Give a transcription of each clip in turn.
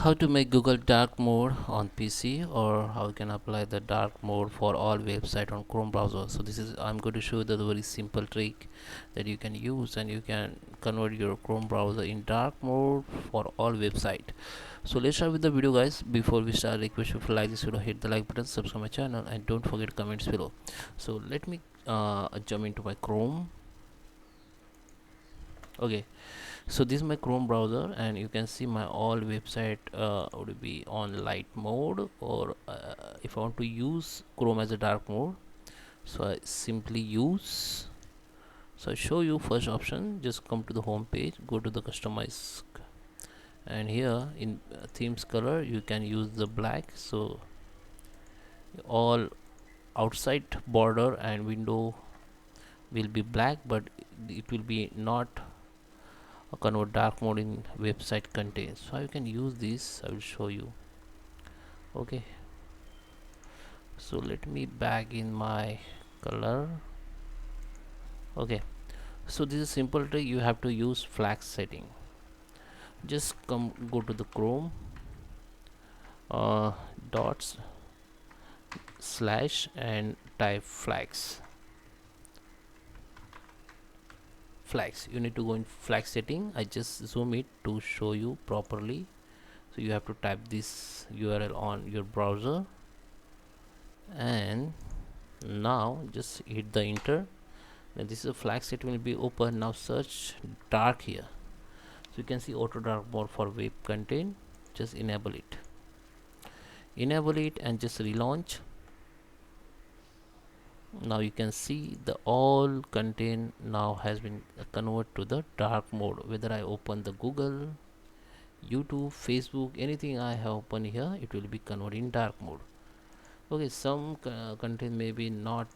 How to make Google dark mode on PC, or how you can apply the dark mode for all website on Chrome browser. So this is, I'm going to show you the very simple trick that you can use, and you can convert your Chrome browser in dark mode for all website. So let's start with the video, guys. Before we start, request you to like this video, hit the like button, subscribe my channel, and don't forget comments below. So let me jump into my Chrome. Okay, so this is my Chrome browser, and you can see my all website would be on light mode, or if I want to use Chrome as a dark mode, so I simply use, so I show you first option. Just come to the home page, go to the customize, and here in themes color you can use the black, so all outside border and window will be black, but it will be not convert dark mode in website content. So you can use this, I will show you. Okay, so let me back in my color. Okay, so this is simple trick. You have to use flag setting. Just go to the Chrome, dots slash and type flags. You need to go in flag setting. I just zoom it to show you properly. So you have to type this URL on your browser, and now just hit the enter. Then this is a flag setting will be open. Now search dark here, so you can see auto dark mode for web content. Just enable it and just relaunch. Now you can see the all content now has been converted to the dark mode. Whether I open the Google, YouTube, Facebook, anything I have open here, it will be converted in dark mode. Okay, some content may be not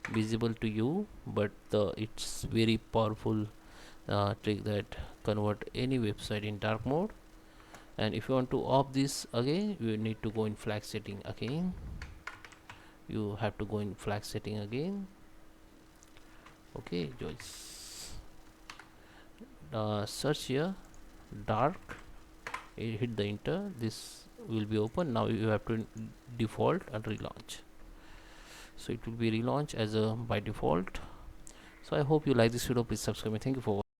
visible to you, but it's very powerful trick that convert any website in dark mode. And if you want to off this again, you need to go in flag setting again. You have to go in flag setting again. Okay, just search here dark, hit the enter. This will be open. Now you have to default and relaunch, so it will be relaunch as a by default. So I hope you like this video. Please subscribe me. Thank you for watching.